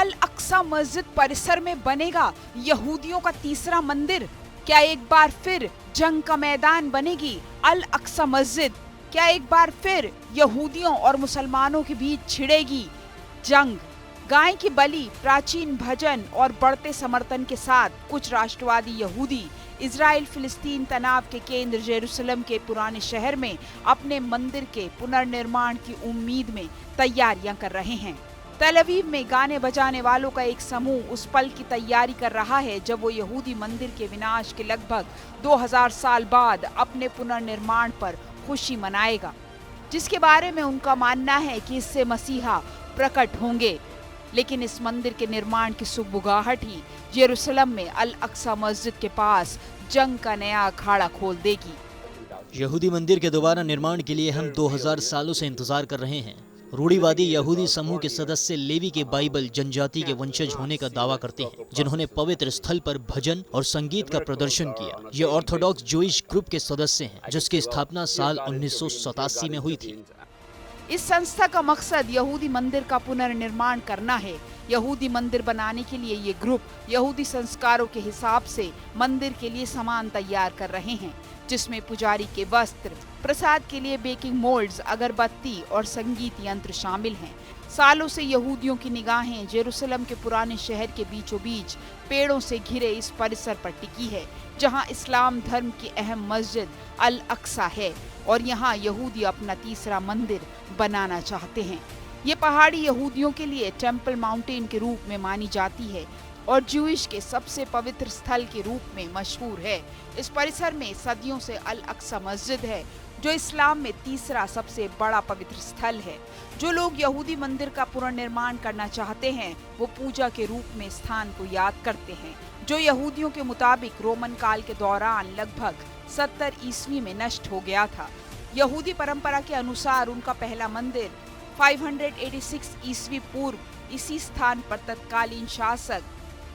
अल अक्सा मस्जिद परिसर में बनेगा यहूदियों का तीसरा मंदिर। क्या एक बार फिर जंग का मैदान बनेगी अल अक्सा मस्जिद? क्या एक बार फिर यहूदियों और मुसलमानों के बीच छिड़ेगी जंग? गाय की बलि, प्राचीन भजन और बढ़ते समर्थन के साथ कुछ राष्ट्रवादी यहूदी इजराइल फिलिस्तीन तनाव के केंद्र जेरूसलम के पुराने शहर में अपने मंदिर के पुनर्निर्माण की उम्मीद में तैयारियां कर रहे हैं। तल अवीव में गाने बजाने वालों का एक समूह उस पल की तैयारी कर रहा है जब वो यहूदी मंदिर के विनाश के लगभग 2000 साल बाद अपने पुनर्निर्माण पर खुशी मनाएगा, जिसके बारे में उनका मानना है कि इससे मसीहा प्रकट होंगे। लेकिन इस मंदिर के निर्माण की सुगबुगाहट ही यरूशलेम में अल अक्सा मस्जिद के पास जंग का नया अखाड़ा खोल देगी। यहूदी मंदिर के दोबारा निर्माण के लिए हम 2000 सालों से इंतजार कर रहे हैं। रूढ़िवादी यहूदी समूह के सदस्य लेवी के बाइबल जनजाति के वंशज होने का दावा करते हैं, जिन्होंने पवित्र स्थल पर भजन और संगीत का प्रदर्शन किया। ये ऑर्थोडॉक्स जूइश ग्रुप के सदस्य हैं, जिसकी स्थापना साल 1987 में हुई थी। इस संस्था का मकसद यहूदी मंदिर का पुनर्निर्माण करना है। यहूदी मंदिर बनाने के लिए ये ग्रुप यहूदी संस्कारों के हिसाब से मंदिर के लिए सामान तैयार कर रहे हैं, जिसमें पुजारी के वस्त्र, प्रसाद के लिए बेकिंग मोल्ड्स, अगरबत्ती और संगीत यंत्र शामिल हैं। सालों से यहूदियों की निगाहें जेरूसलम के पुराने शहर के बीचों बीच पेड़ों से घिरे इस परिसर पर टिकी है, जहां इस्लाम धर्म की अहम मस्जिद अल अक्सा है और यहां यहूदी अपना तीसरा मंदिर बनाना चाहते हैं। ये पहाड़ी यहूदियों के लिए टेम्पल माउंटेन के रूप में मानी जाती है और ज्यूइश के सबसे पवित्र स्थल के रूप में मशहूर है। इस परिसर में सदियों से अल अक्सा मस्जिद है, जो इस्लाम में तीसरा सबसे बड़ा पवित्र स्थल है। जो लोग यहूदी मंदिर का पुनर्निर्माण करना चाहते हैं, वो पूजा के रूप में स्थान को याद करते हैं, जो यहूदियों के मुताबिक रोमन काल के दौरान लगभग 70 ईस्वी में नष्ट हो गया था। यहूदी परंपरा के अनुसार उनका पहला मंदिर 586 ईस्वी पूर्व इसी स्थान पर तत्कालीन शासक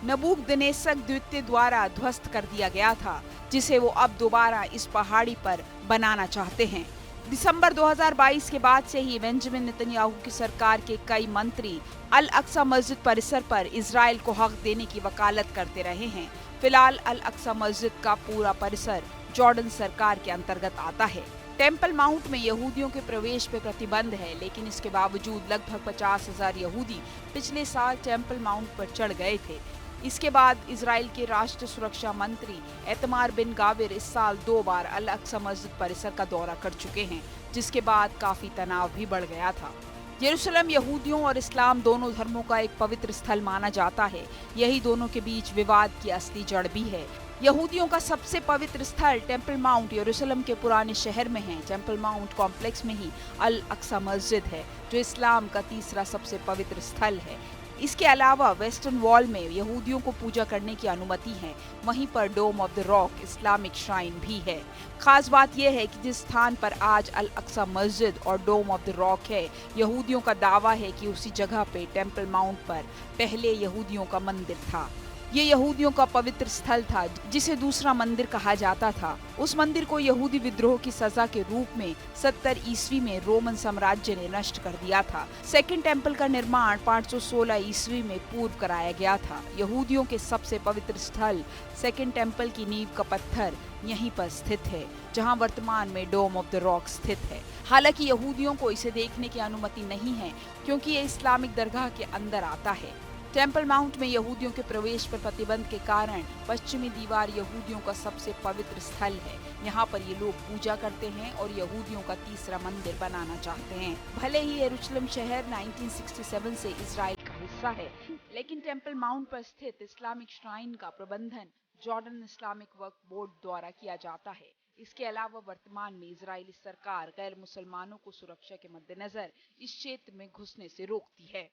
नबूकदनेस्सर द्वितीय द्वारा ध्वस्त कर दिया गया था, जिसे वो अब दोबारा इस पहाड़ी पर बनाना चाहते हैं। दिसंबर 2022 के बाद से ही बेंजामिन नेतन्याहू की सरकार के कई मंत्री अल अक्सा मस्जिद परिसर पर इजराइल को हक देने की वकालत करते रहे हैं। फिलहाल अल अक्सा मस्जिद का पूरा परिसर जॉर्डन सरकार के अंतर्गत आता है। टेम्पल माउंट में यहूदियों के प्रवेश पर प्रतिबंध है, लेकिन इसके बावजूद लगभग 50,000 यहूदी पिछले साल टेम्पल माउंट पर चढ़ गए थे। इसके बाद इजराइल के राष्ट्र सुरक्षा मंत्री एतमार बिन गाविर इस साल 2 बार अल अक्सा मस्जिद परिसर का दौरा कर चुके हैं, जिसके बाद काफी तनाव भी बढ़ गया था। यरूशलेम यहूदियों और इस्लाम दोनों धर्मों का एक पवित्र स्थल माना जाता है। यही दोनों के बीच विवाद की असली जड़ भी है। यहूदियों का सबसे पवित्र स्थल टेम्पल माउंट यरूशलेम के पुराने शहर में है। टेम्पल माउंट कॉम्प्लेक्स में ही अल अक्सा मस्जिद है, जो इस्लाम का तीसरा सबसे पवित्र स्थल है। इसके अलावा वेस्टर्न वॉल में यहूदियों को पूजा करने की अनुमति है। वहीं पर Dome of the Rock Islamic shrine भी है। खास बात यह है कि जिस स्थान पर आज अल अक्सा मस्जिद और डोम ऑफ द रॉक है, यहूदियों का दावा है कि उसी जगह पे टेम्पल माउंट पर पहले यहूदियों का मंदिर था। ये यहूदियों का पवित्र स्थल था, जिसे दूसरा मंदिर कहा जाता था। उस मंदिर को यहूदी विद्रोह की सजा के रूप में 70 ईस्वी में रोमन साम्राज्य ने नष्ट कर दिया था। सेकंड टेम्पल का निर्माण 516 ईस्वी में पूर्व कराया गया था। यहूदियों के सबसे पवित्र स्थल सेकंड टेम्पल की नींव का पत्थर यहीं पर स्थित है, जहां वर्तमान में डोम ऑफ द रॉक स्थित है। हालांकि यहूदियों को इसे देखने की अनुमति नहीं है, क्योंकि ये इस्लामिक दरगाह के अंदर आता है। टेम्पल माउंट में यहूदियों के प्रवेश पर प्रतिबंध के कारण पश्चिमी दीवार यहूदियों का सबसे पवित्र स्थल है। यहाँ पर ये लोग पूजा करते हैं और यहूदियों का तीसरा मंदिर बनाना चाहते हैं। भले ही यरूशलेम शहर 1967 से इजराइल का हिस्सा है, लेकिन टेम्पल माउंट पर स्थित इस्लामिक श्राइन का प्रबंधन जॉर्डन इस्लामिक वर्क बोर्ड द्वारा किया जाता है। इसके अलावा वर्तमान में इजरायली सरकार गैर मुसलमानों को सुरक्षा के मद्देनजर इस क्षेत्र में घुसने से रोकती है।